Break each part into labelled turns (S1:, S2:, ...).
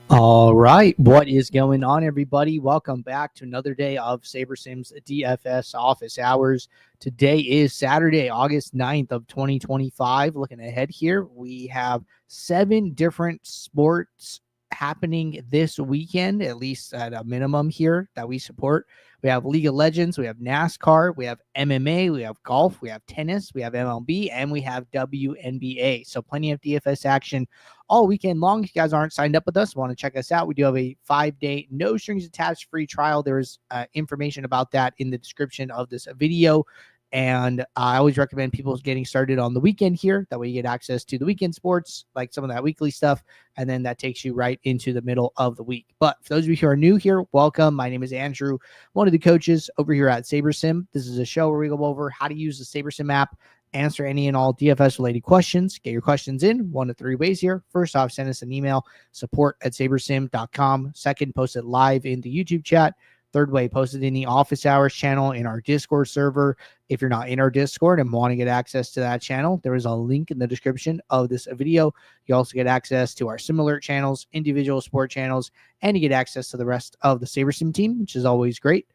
S1: All right, what is going on, everybody? Welcome back to another day of SaberSim's DFS office hours. Today is Saturday, August 9th of 2025. Looking ahead here, we have 7 different sports happening this weekend, at least at a minimum here that we support. We have League of Legends, we have NASCAR, we have MMA, we have golf, we have tennis, we have MLB, and we have WNBA. So plenty of DFS action all weekend long. If you guys aren't signed up with us, want to check us out, we do have a 5-day no strings attached free trial. There's information about that in the description of this video. And I always recommend people getting started on the weekend here. That way you get access to the weekend sports, like some of that weekly stuff. And then that takes you right into the middle of the week. But for those of you who are new here, welcome. My name is Andrew, one of the coaches over here at SaberSim. This is a show where we go over how to use the SaberSim app, answer any and all DFS related questions. Get your questions in 1 of 3 ways here. First off, send us an email, support@sabersim.com. Second, post it live in the YouTube chat. Third way, post it in the office hours channel in our Discord server. If you're not in our Discord and want to get access to that channel, there is a link in the description of this video. You also get access to our similar channels, individual sport channels, and you get access to the rest of the SaberSim team, which is always great.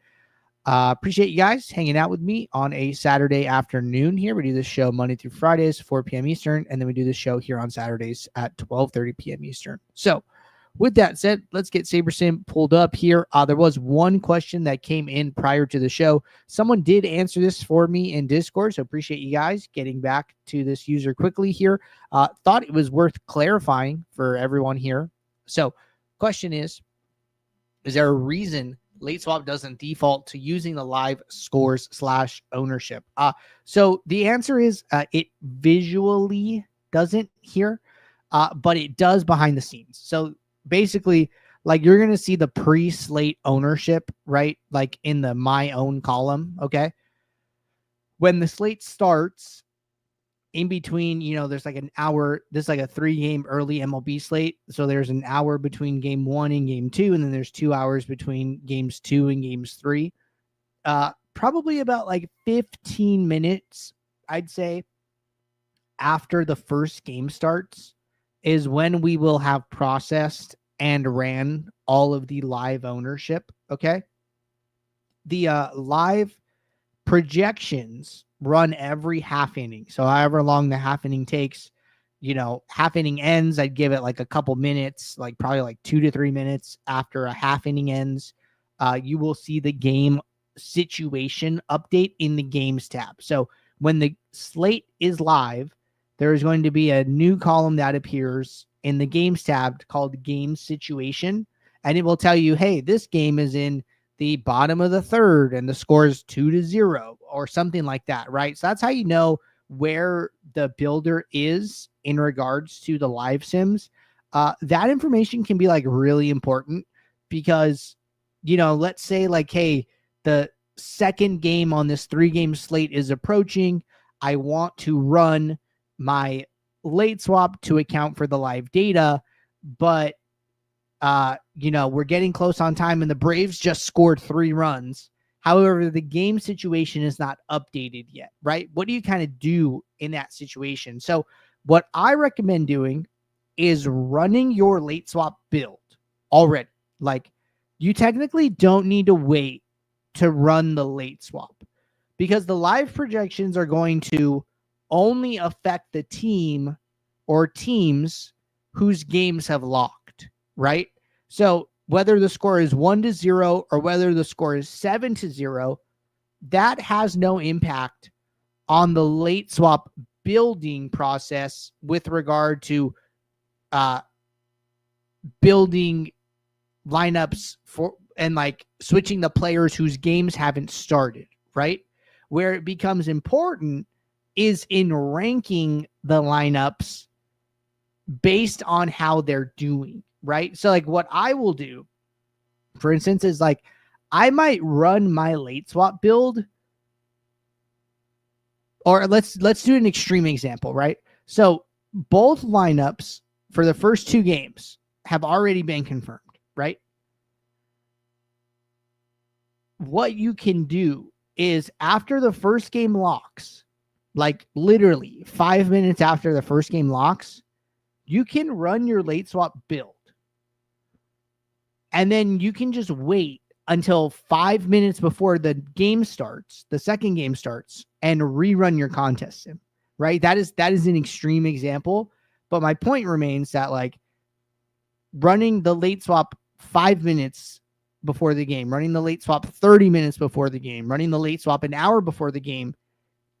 S1: Appreciate you guys hanging out with me on a Saturday afternoon here. We do this show Monday through Fridays, 4 p.m. Eastern, and then we do this show here on Saturdays at 12:30 p.m. Eastern. So with that said, let's get SaberSim pulled up here. There was one question that came in prior to the show. Someone did answer this for me in Discord, so appreciate you guys getting back to this user quickly here. Thought it was worth clarifying for everyone here. So question is there a reason late swap doesn't default to using the live scores / ownership? So the answer is it visually doesn't here, but it does behind the scenes. So basically, like, you're going to see the pre-slate ownership, right? Like in the my own column. Okay. When the slate starts, in between, there's like an hour. This is like a 3-game early MLB slate. So there's an hour between game 1 and game 2. And then there's 2 hours between games 2 and games 3. Probably about like 15 minutes, I'd say, after the first game starts is when we will have processed and ran all of the live ownership. Okay. The live projections run every half inning. So however long the half inning takes, half inning ends, I'd give it like a couple minutes, like probably like 2 to 3 minutes after a half inning ends. You will see the game situation update in the games tab. So when the slate is live, there is going to be a new column that appears in the games tab called game situation. And it will tell you, hey, this game is in the bottom of the third and the score is 2-0 or something like that, right? So that's how you know where the builder is in regards to the live sims. That information can be like really important because, let's say like, hey, the second game on this 3-game slate is approaching. I want to run my late swap to account for the live data, but we're getting close on time and the Braves just scored 3 runs. However, the game situation is not updated yet, right? What do you kind of do in that situation? So what I recommend doing is running your late swap build already. Like, you technically don't need to wait to run the late swap because the live projections are going to only affect the team or teams whose games have locked, right? So whether the score is 1-0 or whether the score is 7-0, that has no impact on the late swap building process with regard to building lineups for and like switching the players whose games haven't started, right? Where it becomes important is in ranking the lineups based on how they're doing, right? So like what I will do, for instance, is like I might run my late swap build, or let's do an extreme example, right? So both lineups for the first 2 games have already been confirmed, right? What you can do is after the first game locks, like literally 5 minutes after the first game locks, you can run your late swap build. And then you can just wait until 5 minutes before the game starts, the second game starts, and rerun your contest sim, right? That is an extreme example. But my point remains that like running the late swap 5 minutes before the game, running the late swap 30 minutes before the game, running the late swap an hour before the game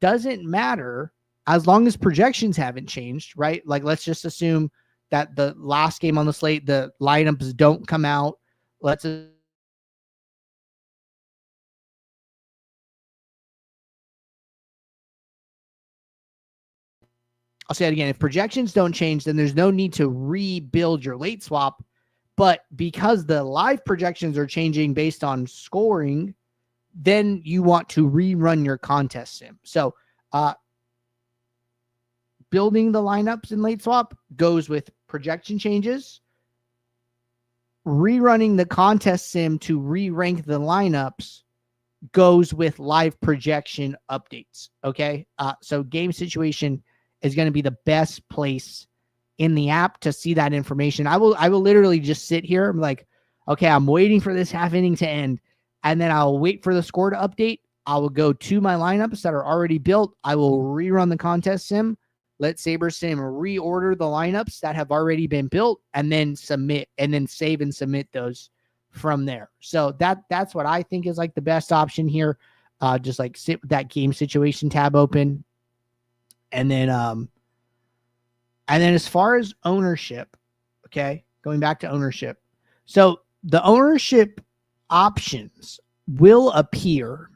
S1: doesn't matter as long as projections haven't changed, right? Like, let's just assume that the last game on the slate, the lineups don't come out. Let's I'll say it again. If projections don't change, then there's no need to rebuild your late swap. But because the live projections are changing based on scoring, then you want to rerun your contest sim. So building the lineups in late swap goes with projection changes. Rerunning the contest sim to re-rank the lineups goes with live projection updates. Okay. So game situation is going to be the best place in the app to see that information. I will literally just sit here. I'm like, okay, I'm waiting for this half inning to end. And then I'll wait for the score to update. I will go to my lineups that are already built. I will rerun the contest sim. Let SaberSim reorder the lineups that have already been built and then submit and then save and submit those from there. So that's what I think is like the best option here. Just like sit with that game situation tab open. And then as far as ownership, okay, going back to ownership. So the ownership options will appear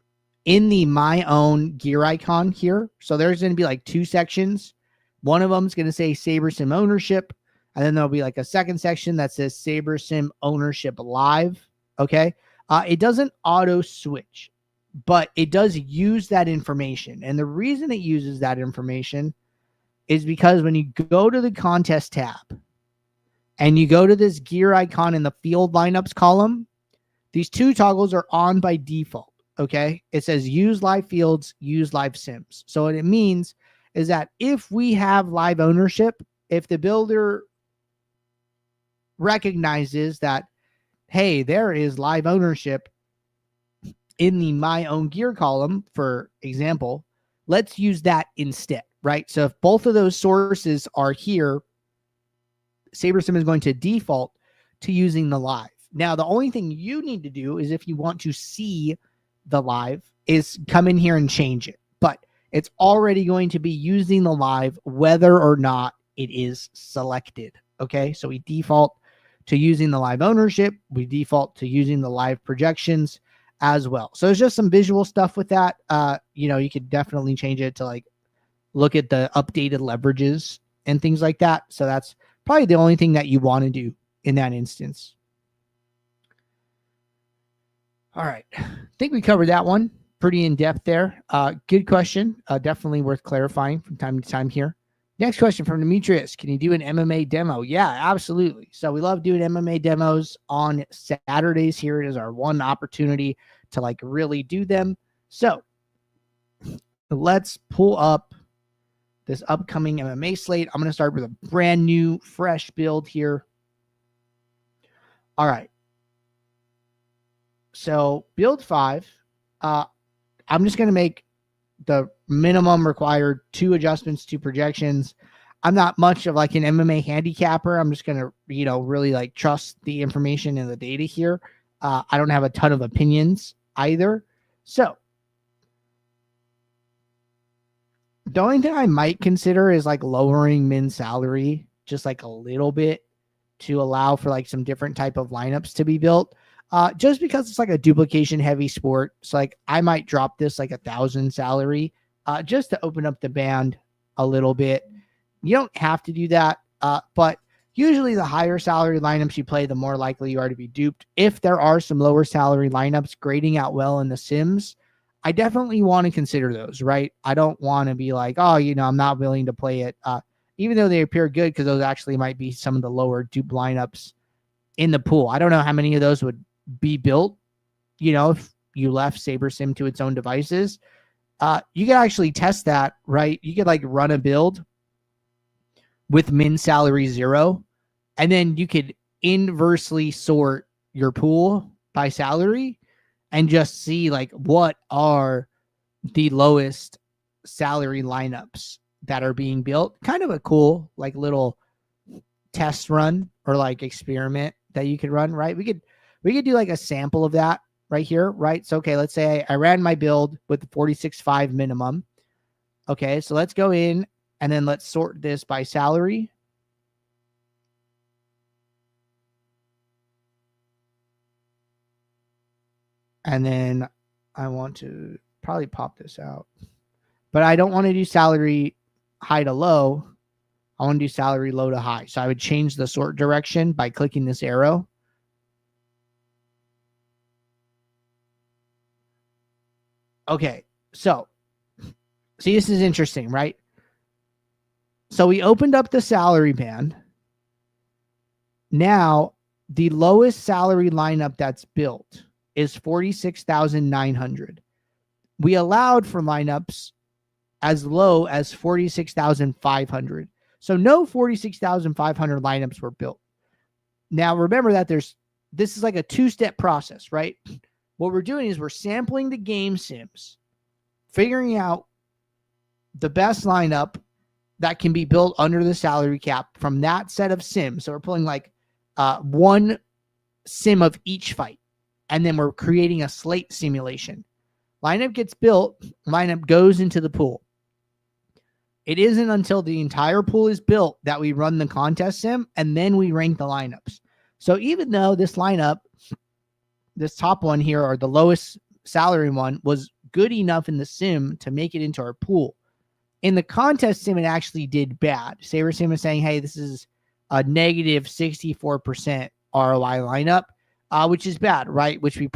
S1: in the My Own gear icon here. So there's going to be like two sections. One of them is going to say SaberSim ownership. And then there'll be like a second section that says SaberSim ownership live. Okay. It doesn't auto switch, but it does use that information. And the reason it uses that information is because when you go to the contest tab and you go to this gear icon in the field lineups column, these two toggles are on by default. Okay. It says use live fields, use live sims. So what it means is that if we have live ownership, if the builder recognizes that, hey, there is live ownership in the My Own gear column, for example, let's use that instead, right? So if both of those sources are here, SaberSim is going to default to using the live. Now, the only thing you need to do is if you want to see the live is come in here and change it. But it's already going to be using the live whether or not it is selected. Okay, so we default to using the live ownership. We default to using the live projections as well. So there's just some visual stuff with that. You could definitely change it to like look at the updated leverages and things like that. So that's probably the only thing that you want to do in that instance. All right. I think we covered that one pretty in depth there. Good question. Definitely worth clarifying from time to time here. Next question from Demetrius. Can you do an MMA demo? Yeah, absolutely. So we love doing MMA demos on Saturdays. Here it is our one opportunity to like really do them. So let's pull up this upcoming MMA slate. I'm going to start with a brand new, fresh build here. All right. So build 5. I'm just going to make the minimum required 2 adjustments to projections. I'm not much of like an MMA handicapper. I'm just going to, really like trust the information and the data here. I don't have a ton of opinions either. So the only thing I might consider is like lowering min salary just like a little bit to allow for like some different type of lineups to be built. Just because it's like a duplication heavy sport. So like I might drop this like 1,000 salary just to open up the band a little bit. You don't have to do that. But usually the higher salary lineups you play, the more likely you are to be duped. If there are some lower salary lineups grading out well in the Sims, I definitely want to consider those, right? I don't want to be like, oh, I'm not willing to play it. Even though they appear good, because those actually might be some of the lower dupe lineups in the pool. I don't know how many of those would be built, if you left SaberSim to its own devices. You could actually test that, right? You could like run a build with min salary 0, and then you could inversely sort your pool by salary and just see like what are the lowest salary lineups that are being built. Kind of a cool like little test run or like experiment that you could run, right? We could do like a sample of that right here, right? So okay, let's say I ran my build with the 46.5 minimum. Okay, so let's go in and then let's sort this by salary. And then I want to probably pop this out. But I don't want to do salary high to low. I want to do salary low to high. So I would change the sort direction by clicking this arrow. Okay, so see, this is interesting, right? So we opened up the salary band. Now, the lowest salary lineup that's built is 46,900. We allowed for lineups as low as 46,500. So no 46,500 lineups were built. Now, remember that this is like a two-step process, right? What we're doing is we're sampling the game sims, figuring out the best lineup that can be built under the salary cap from that set of sims. So we're pulling like one sim of each fight, and then we're creating a slate simulation. Lineup gets built, lineup goes into the pool. It isn't until the entire pool is built that we run the contest sim, and then we rank the lineups. So even though this lineup, this top one here, or the lowest salary one, was good enough in the sim to make it into our pool, in the contest sim, it actually did bad. Saber Sim is saying, hey, this is a negative 64% ROI lineup, which is bad, right? Which we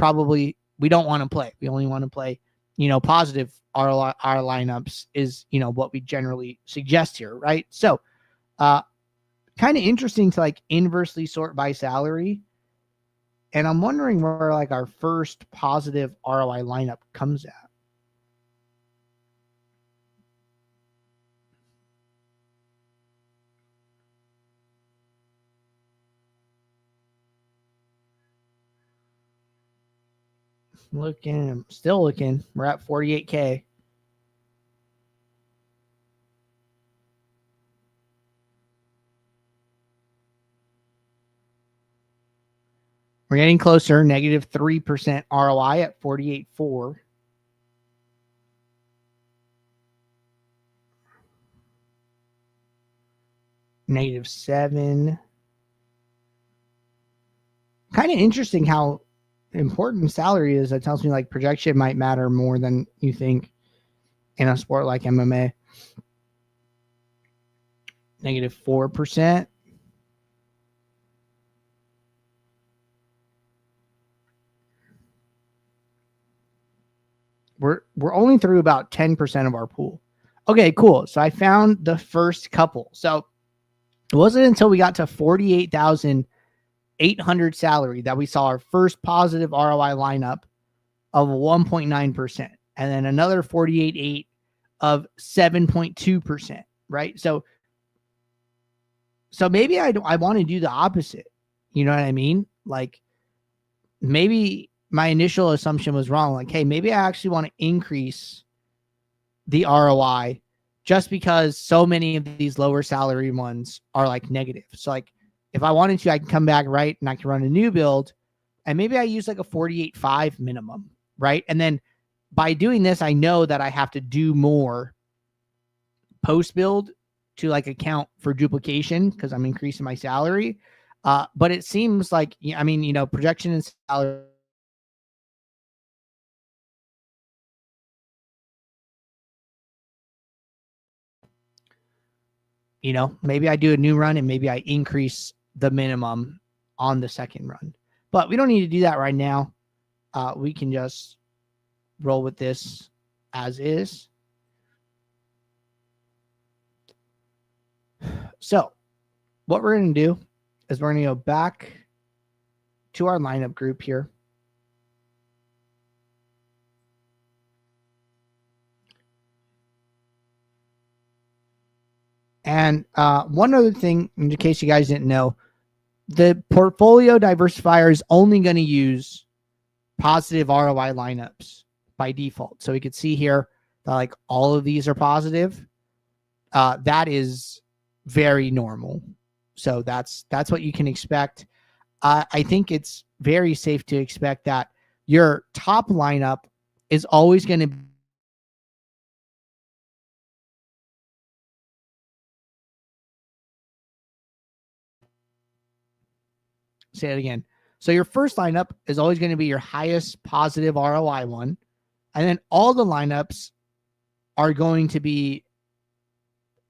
S1: don't want to play. We only want to play, positive ROI lineups is, what we generally suggest here, right? So kind of interesting to like inversely sort by salary. And I'm wondering where like our first positive ROI lineup comes at. Still looking. We're at 48K. We're getting closer. Negative 3% ROI at 48.4. Negative 7. Kind of interesting how important salary is. That tells me like projection might matter more than you think in a sport like MMA. Negative 4%. We're only through about 10% of our pool. Okay, cool. So I found the first couple. So it wasn't until we got to 48,800 salary that we saw our first positive ROI lineup of 1.9%, and then another 48.8 of 7.2%, right? So maybe I want to do the opposite. You know what I mean? Like maybe my initial assumption was wrong. Like, hey, maybe I actually want to increase the ROI just because so many of these lower salary ones are like negative. So like if I wanted to, I can come back, right? And I can run a new build, and maybe I use like a 48.5 minimum, right? And then by doing this, I know that I have to do more post build to like account for duplication because I'm increasing my salary. But it seems like, I mean, projection and salary. Maybe I do a new run and maybe I increase the minimum on the second run. But we don't need to do that right now. We can just roll with this as is. So what we're going to do is we're going to go back to our lineup group here. And one other thing, in case you guys didn't know, the portfolio diversifier is only going to use positive ROI lineups by default. So we could see here that like all of these are positive. That is very normal. So that's what you can expect. I think it's very safe to expect that your top lineup is always going to say it again. So your first lineup is always going to be your highest positive ROI one. And then all the lineups are going to be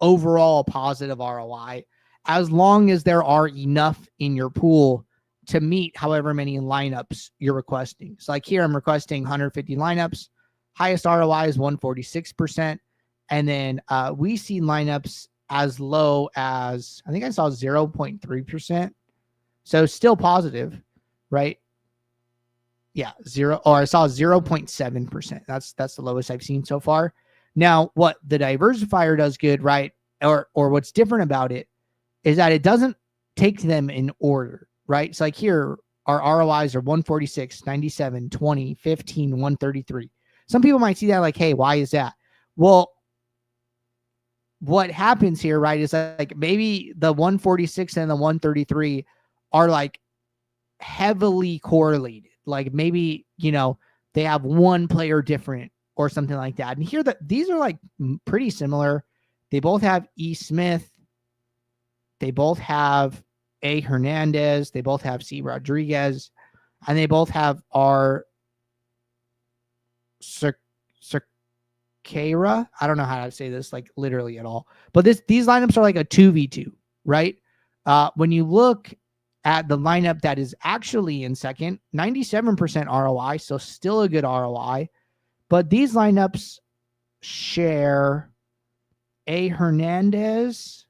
S1: overall positive ROI as long as there are enough in your pool to meet however many lineups you're requesting. So like here, I'm requesting 150 lineups. Highest ROI is 146%. And then we see lineups as low as, I think I saw 0.3%. So still positive, right? Yeah, I saw 0.7%. That's the lowest I've seen so far. Now, what the diversifier does good, right? Or what's different about it is that it doesn't take them in order, right? So like here, our ROIs are 146, 97, 20, 15, 133. Some people might see that like, hey, why is that? Well, what happens here, right, is like maybe the 146 and the 133 are like heavily correlated. Like maybe, they have one player different or something like that. And here these are like pretty similar. They both have E. Smith. They both have A. Hernandez. They both have C. Rodriguez. And they both have R. Cerqueira. I don't know how to say this like literally at all. But these lineups are like a 2v2, right? When you look at the lineup that is actually in second, 97% ROI, so still a good ROI. But these lineups share A. Hernandez,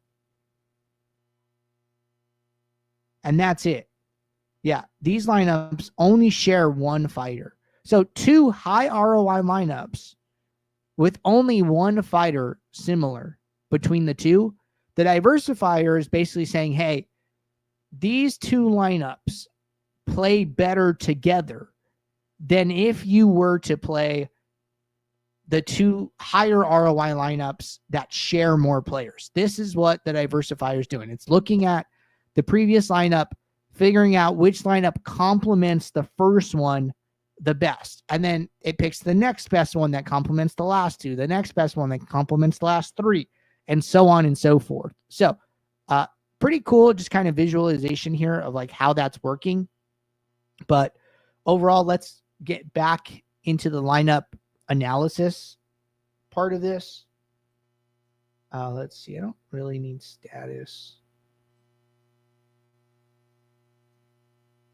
S1: and that's it. Yeah, these lineups only share one fighter. So two high ROI lineups with only one fighter similar between the two. The diversifier is basically saying, hey, these two lineups play better together than if you were to play the two higher ROI lineups that share more players. This is what the diversifier is doing. It's looking at the previous lineup, figuring out which lineup complements the first one the best. And then it picks the next best one that complements the last two, the next best one that complements the last three, and so on and so forth. So, pretty cool, just kind of visualization here of like how that's working. But overall, let's get back into the lineup analysis part of this. Let's see. I don't really need status.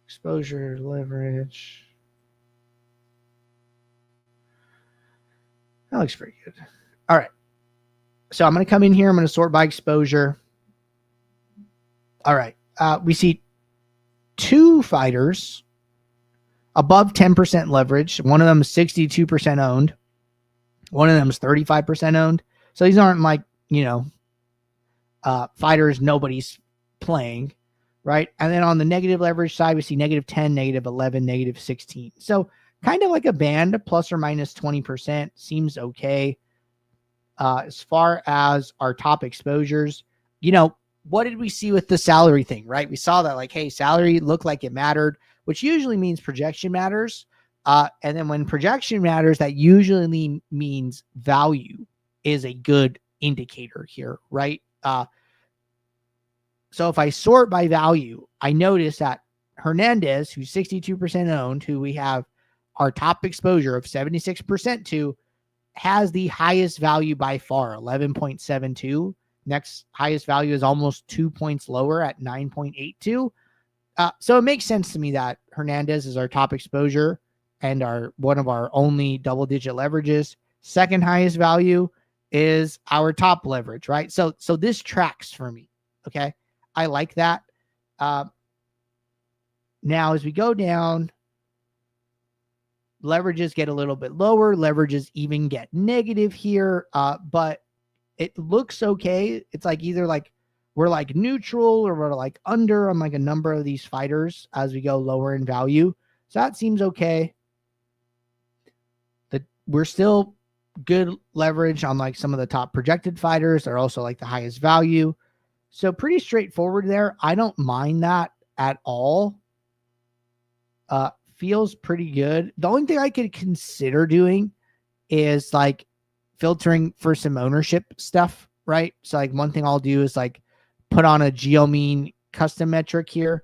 S1: Exposure, leverage. That looks pretty good. All right. So I'm going to come in here. I'm going to sort by exposure. All right. We see two fighters above 10% leverage. One of them is 62% owned. One of them is 35% owned. So these aren't like, fighters nobody's playing, right? And then on the negative leverage side, we see negative 10, negative 11, negative 16. So kind of like a band, plus or minus 20%. Seems okay. As far as our top exposures, what did we see with the salary thing, right? We saw that like, hey, salary looked like it mattered, which usually means projection matters. And then when projection matters, that usually means value is a good indicator here, right? So if I sort by value, I notice that Hernandez, who's 62% owned, who we have our top exposure of 76% to, has the highest value by far, 11.72. Next highest value is almost 2 points lower at 9.82. So it makes sense to me that Hernandez is our top exposure and one of our only double-digit leverages. Second highest value is our top leverage, right? So this tracks for me, okay? I like that. Now, as we go down, leverages get a little bit lower. Leverages even get negative here, but it looks okay. It's like either like we're like neutral or we're like under on like a number of these fighters as we go lower in value. So that seems okay. We're still good leverage on like some of the top projected fighters. They're also like the highest value. So pretty straightforward there. I don't mind that at all. Feels pretty good. The only thing I could consider doing is like filtering for some ownership stuff, right? So like one thing I'll do is like put on a geomean custom metric here.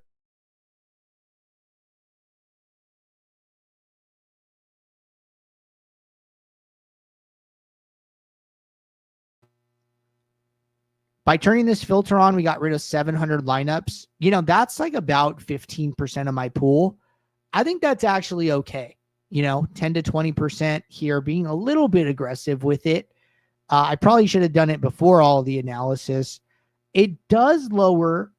S1: By turning this filter on, we got rid of 700 lineups. You know, that's like about 15% of my pool. I think that's actually okay. You know, 10 to 20% here, being a little bit aggressive with it. I probably should have done it before all the analysis. It does lower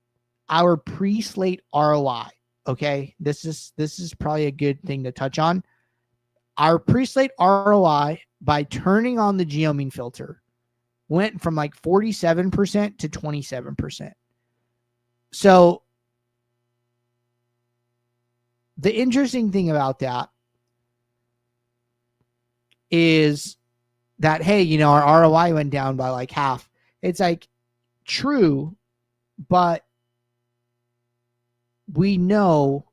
S1: our pre-slate ROI. Okay, this is probably a good thing to touch on. Our pre-slate ROI by turning on the geomean filter went from like 47% to 27%. So the interesting thing about that is that, hey, you know, our ROI went down by like half. It's like true, but we know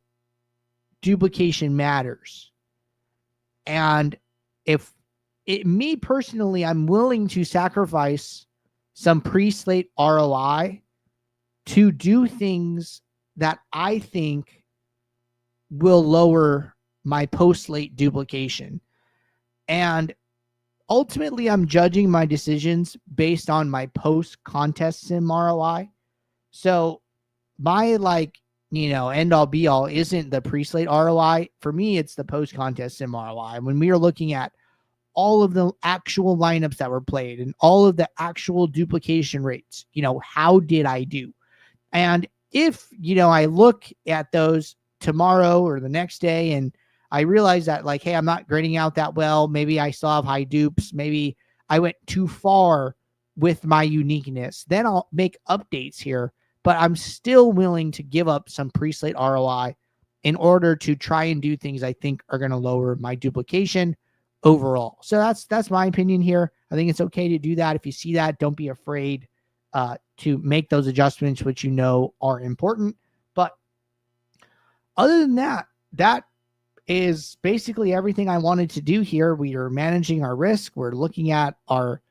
S1: duplication matters. And if me personally, I'm willing to sacrifice some pre-slate ROI to do things that I think will lower my post-slate duplication. And ultimately, I'm judging my decisions based on my post-contest sim ROI. So my like, you know, end all be all isn't the pre-slate ROI. For me, it's the post-contest sim ROI. When we are looking at all of the actual lineups that were played and all of the actual duplication rates, you know, how did I do? And if, you know, I look at those tomorrow or the next day and I realize that like, hey, I'm not grading out that well. Maybe I still have high dupes. Maybe I went too far with my uniqueness. Then I'll make updates here, but I'm still willing to give up some pre-slate ROI in order to try and do things I think are going to lower my duplication overall. So that's my opinion here. I think it's okay to do that. If you see that, don't be afraid to make those adjustments, which you know are important. But other than that, that is basically everything I wanted to do here. We are managing our risk. We're looking at our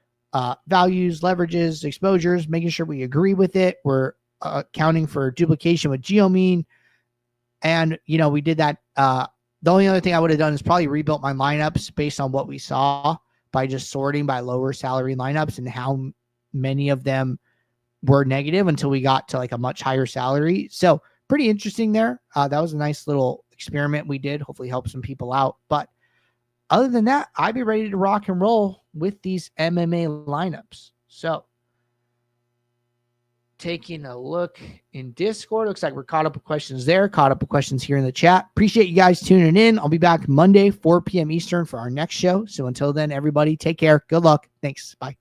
S1: values, leverages, exposures, making sure we agree with it. We're accounting for duplication with geomean. And, you know, we did that. The only other thing I would have done is probably rebuilt my lineups based on what we saw by just sorting by lower salary lineups and how many of them were negative until we got to like a much higher salary. So pretty interesting there. That was a nice little experiment we did. Hopefully help some people out. But other than that, I'd be ready to rock and roll with these MMA lineups. So taking a look in Discord, looks like we're caught up with questions there, caught up with questions here in the chat. Appreciate you guys tuning in. I'll be back Monday, 4 p.m. Eastern for our next show. So until then, everybody take care. Good luck. Thanks. Bye.